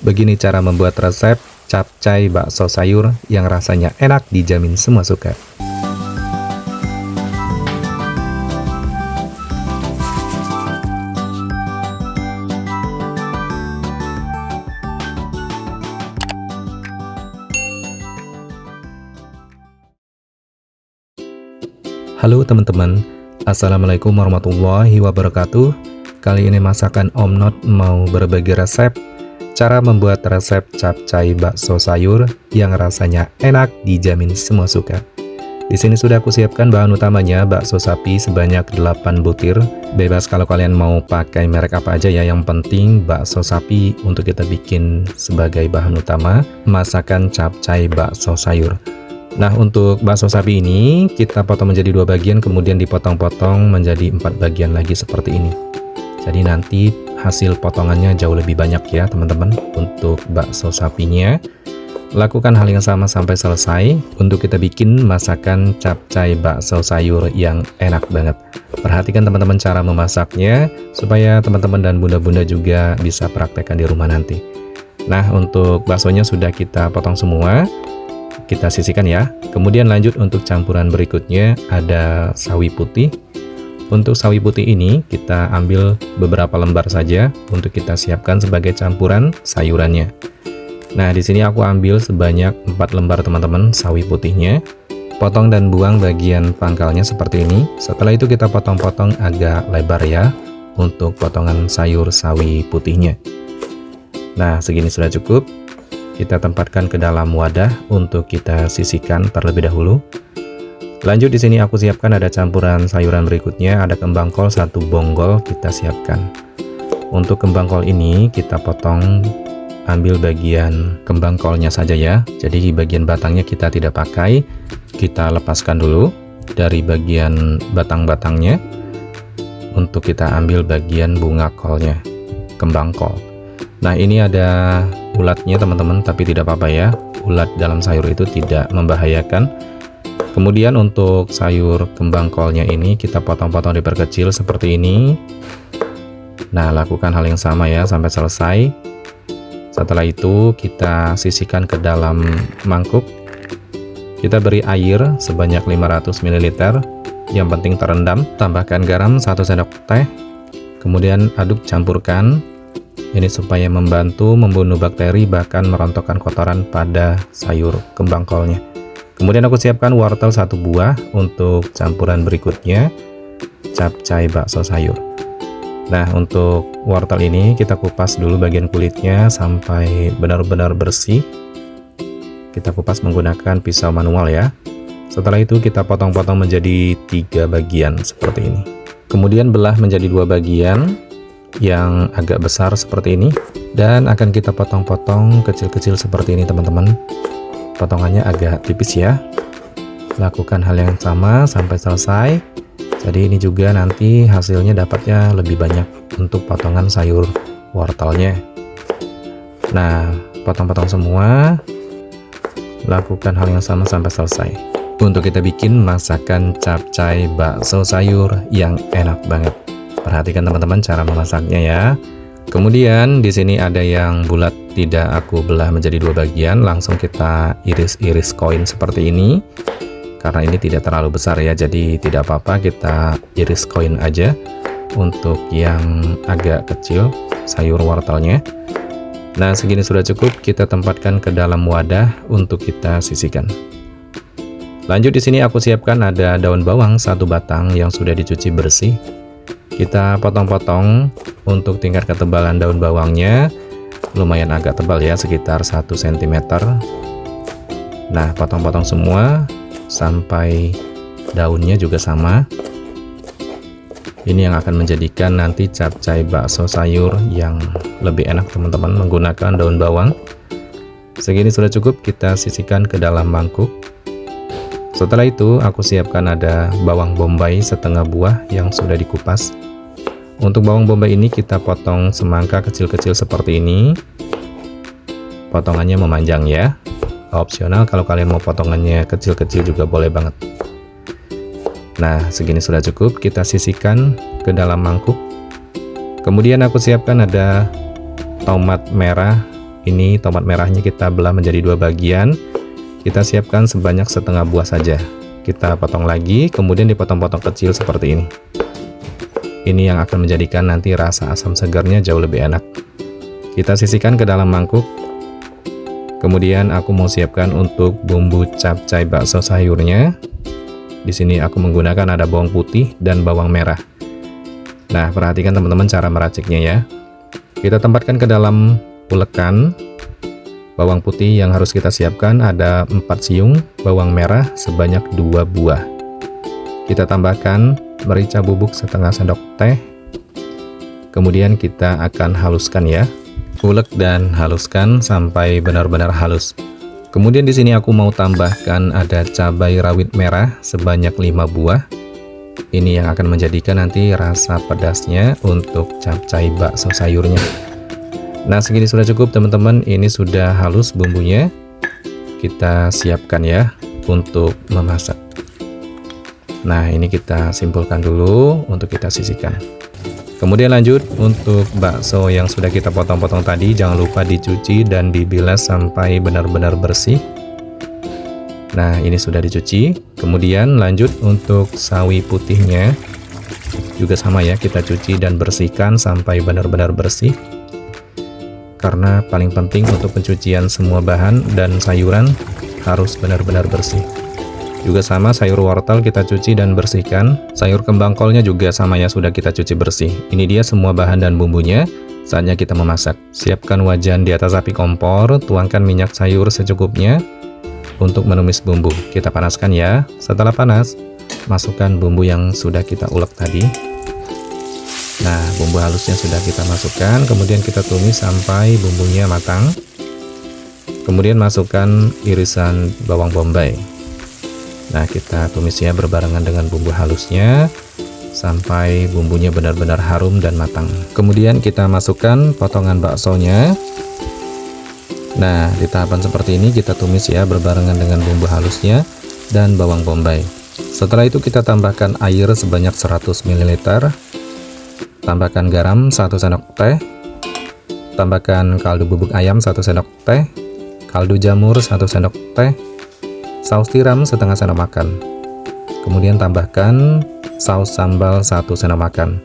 Begini cara membuat resep capcay bakso sayur yang rasanya enak, dijamin semua suka. Halo teman-teman, Assalamualaikum warahmatullahi wabarakatuh. Kali ini masakan Om Not mau berbagi resep cara membuat resep capcay bakso sayur yang rasanya enak, dijamin semua suka. Di sini sudah aku siapkan bahan utamanya, bakso sapi sebanyak 8 butir. Bebas kalau kalian mau pakai merek apa aja ya, yang penting bakso sapi untuk kita bikin sebagai bahan utama masakan capcay bakso sayur. Nah, untuk bakso sapi ini kita potong menjadi 2 bagian, kemudian dipotong-potong menjadi 4 bagian lagi seperti ini. Jadi nanti hasil potongannya jauh lebih banyak ya teman-teman. Untuk bakso sapinya, lakukan hal yang sama sampai selesai untuk kita bikin masakan capcay bakso sayur yang enak banget. Perhatikan teman-teman cara memasaknya supaya teman-teman dan bunda-bunda juga bisa praktekkan di rumah nanti. Nah, untuk baksonya sudah kita potong semua, kita sisihkan ya. Kemudian lanjut untuk campuran berikutnya, ada sawi putih. Untuk sawi putih ini kita ambil beberapa lembar saja untuk kita siapkan sebagai campuran sayurannya. Nah, di sini aku ambil sebanyak 4 lembar teman-teman sawi putihnya. Potong dan buang bagian pangkalnya seperti ini. Setelah itu kita potong-potong agak lebar ya untuk potongan sayur sawi putihnya. Nah, segini sudah cukup. Kita tempatkan ke dalam wadah untuk kita sisihkan terlebih dahulu. Lanjut di sini aku siapkan ada campuran sayuran berikutnya, ada kembang kol 1 bonggol kita siapkan. Untuk kembang kol ini kita potong, ambil bagian kembang kolnya saja ya. Jadi bagian batangnya kita tidak pakai, kita lepaskan dulu dari bagian batang-batangnya. Untuk kita ambil bagian bunga kolnya, kembang kol. Nah, ini ada ulatnya teman-teman, tapi tidak apa-apa ya. Ulat dalam sayur itu tidak membahayakan. Kemudian untuk sayur kembang kolnya ini kita potong-potong diperkecil seperti ini. Nah, lakukan hal yang sama ya sampai selesai. Setelah itu kita sisihkan ke dalam mangkuk. Kita beri air sebanyak 500 ml. Yang penting terendam. Tambahkan garam 1 sendok teh. Kemudian aduk, campurkan. Ini supaya membantu membunuh bakteri bahkan merontokkan kotoran pada sayur kembang kolnya. Kemudian aku siapkan wortel 1 buah untuk campuran berikutnya, capcay bakso sayur. Nah, untuk wortel ini kita kupas dulu bagian kulitnya sampai benar-benar bersih. Kita kupas menggunakan pisau manual ya. Setelah itu kita potong-potong menjadi 3 bagian seperti ini. Kemudian belah menjadi 2 bagian yang agak besar seperti ini, dan akan kita potong-potong kecil-kecil seperti ini teman-teman. Potongannya agak tipis ya. Lakukan hal yang sama sampai selesai. Jadi ini juga nanti hasilnya dapatnya lebih banyak untuk potongan sayur wortelnya. Nah, potong-potong semua. Lakukan hal yang sama sampai selesai untuk kita bikin masakan capcay bakso sayur yang enak banget. Perhatikan teman-teman cara memasaknya ya. Kemudian di sini ada yang bulat, tidak aku belah menjadi 2 bagian, langsung kita iris-iris koin seperti ini. Karena ini tidak terlalu besar ya, jadi tidak apa-apa, kita iris koin aja. Untuk yang agak kecil sayur wortelnya. Nah, segini sudah cukup, kita tempatkan ke dalam wadah untuk kita sisihkan. Lanjut di sini aku siapkan ada daun bawang 1 batang yang sudah dicuci bersih. Kita potong-potong. Untuk tingkat ketebalan daun bawangnya lumayan agak tebal ya, sekitar 1 cm. Nah, potong-potong semua sampai daunnya juga sama. Ini yang akan menjadikan nanti capcay bakso sayur yang lebih enak teman-teman, menggunakan daun bawang. Segini sudah cukup, kita sisihkan ke dalam mangkuk. Setelah itu aku siapkan ada bawang bombay setengah buah yang sudah dikupas. Untuk bawang bombay ini kita potong semangka kecil-kecil seperti ini. Potongannya memanjang ya. Opsional kalau kalian mau potongannya kecil-kecil juga boleh banget. Nah, segini sudah cukup, kita sisihkan ke dalam mangkuk. Kemudian aku siapkan ada tomat merah. Ini tomat merahnya kita belah menjadi 2 bagian. Kita siapkan sebanyak setengah buah saja. Kita potong lagi, kemudian dipotong-potong kecil seperti ini. Ini yang akan menjadikan nanti rasa asam segarnya jauh lebih enak. Kita sisihkan ke dalam mangkuk. Kemudian aku mau siapkan untuk bumbu capcay bakso sayurnya. Di sini aku menggunakan ada bawang putih dan bawang merah. Nah, perhatikan teman-teman cara meraciknya ya. Kita tempatkan ke dalam ulekan. Bawang putih yang harus kita siapkan ada 4 siung, bawang merah sebanyak 2 buah. Kita tambahkan merica bubuk setengah sendok teh. Kemudian kita akan haluskan ya. Ulek dan haluskan sampai benar-benar halus. Kemudian di sini aku mau tambahkan ada cabai rawit merah sebanyak 5 buah. Ini yang akan menjadikan nanti rasa pedasnya untuk capcay bakso sayurnya. Nah, segini sudah cukup teman-teman. Ini sudah halus bumbunya. Kita siapkan ya untuk memasak. Nah, ini kita simpulkan dulu untuk kita sisihkan. Kemudian lanjut untuk bakso yang sudah kita potong-potong tadi, jangan lupa dicuci dan dibilas sampai benar-benar bersih. Nah, ini sudah dicuci. Kemudian lanjut untuk sawi putihnya. Juga sama ya, kita cuci dan bersihkan sampai benar-benar bersih. Karena paling penting untuk pencucian semua bahan dan sayuran harus benar-benar bersih. Juga sama sayur wortel kita cuci dan bersihkan. Sayur kembang kolnya juga sama ya, sudah kita cuci bersih. Ini dia semua bahan dan bumbunya. Saatnya kita memasak. Siapkan wajan di atas api kompor, tuangkan minyak sayur secukupnya untuk menumis bumbu. Kita panaskan ya. Setelah panas, masukkan bumbu yang sudah kita ulek tadi. Nah, bumbu halusnya sudah kita masukkan, kemudian kita tumis sampai bumbunya matang. Kemudian masukkan irisan bawang bombay. Nah, kita tumis ya berbarengan dengan bumbu halusnya sampai bumbunya benar-benar harum dan matang. Kemudian kita masukkan potongan baksonya. Nah, di tahapan seperti ini kita tumis ya berbarengan dengan bumbu halusnya dan bawang bombay. Setelah itu kita tambahkan air sebanyak 100 ml. Tambahkan garam 1 sendok teh, tambahkan kaldu bubuk ayam 1 sendok teh, kaldu jamur 1 sendok teh, saus tiram setengah sendok makan. Kemudian tambahkan saus sambal 1 sendok makan.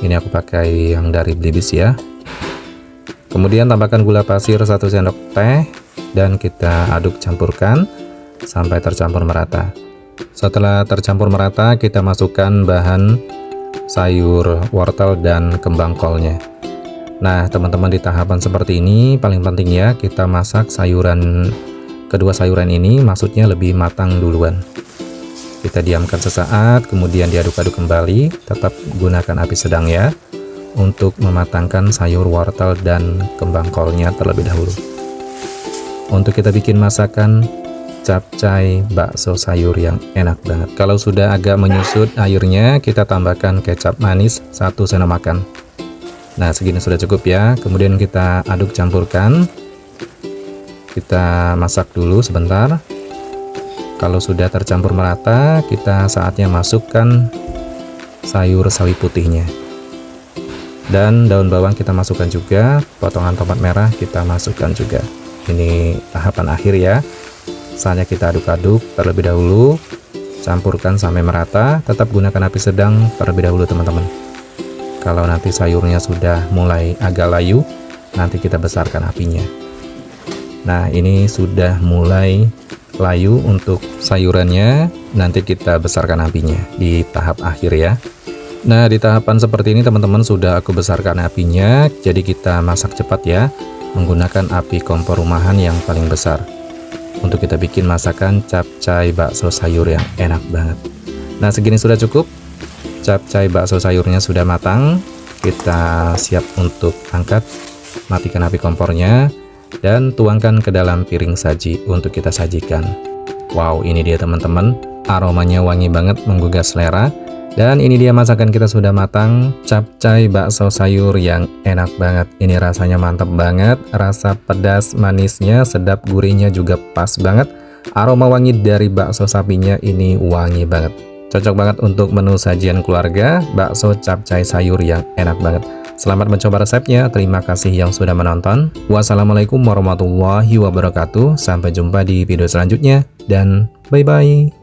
Ini aku pakai yang dari Blibis ya. Kemudian tambahkan gula pasir 1 sendok teh dan kita aduk campurkan sampai tercampur merata. Setelah tercampur merata, kita masukkan bahan sayur wortel dan kembang kolnya. Nah, teman-teman, di tahapan seperti ini paling penting ya kita masak kedua sayuran ini, maksudnya lebih matang duluan. Kita diamkan sesaat, kemudian diaduk-aduk kembali. Tetap gunakan api sedang ya untuk mematangkan sayur wortel dan kembang kolnya terlebih dahulu. Untuk kita bikin masakan capcay bakso sayur yang enak banget. Kalau sudah agak menyusut airnya, kita tambahkan kecap manis 1 sendok makan. Nah, segini sudah cukup ya. Kemudian kita aduk campurkan. Kita masak dulu sebentar. Kalau sudah tercampur merata, kita saatnya masukkan sayur sawi putihnya. Dan daun bawang kita masukkan juga, potongan tomat merah kita masukkan juga. Ini tahapan akhir ya. Saatnya kita aduk-aduk terlebih dahulu, campurkan sampai merata. Tetap gunakan api sedang terlebih dahulu teman-teman. Kalau nanti sayurnya sudah mulai agak layu, nanti kita besarkan apinya. Nah, ini sudah mulai layu untuk sayurannya, nanti kita besarkan apinya di tahap akhir ya. Nah, di tahapan seperti ini teman-teman sudah aku besarkan apinya, jadi kita masak cepat ya, menggunakan api kompor rumahan yang paling besar. Untuk kita bikin masakan capcay bakso sayur yang enak banget. Nah, segini sudah cukup. Capcay bakso sayurnya sudah matang. Kita siap untuk angkat. Matikan api kompornya dan tuangkan ke dalam piring saji untuk kita sajikan. Wow, ini dia teman-teman. Aromanya wangi banget, menggugah selera. Dan ini dia masakan kita sudah matang, capcay bakso sayur yang enak banget. Ini rasanya mantap banget, rasa pedas manisnya, sedap gurihnya juga pas banget. Aroma wangi dari bakso sapinya ini wangi banget. Cocok banget untuk menu sajian keluarga, bakso capcay sayur yang enak banget. Selamat mencoba resepnya, terima kasih yang sudah menonton. Wassalamualaikum warahmatullahi wabarakatuh, sampai jumpa di video selanjutnya, dan bye-bye.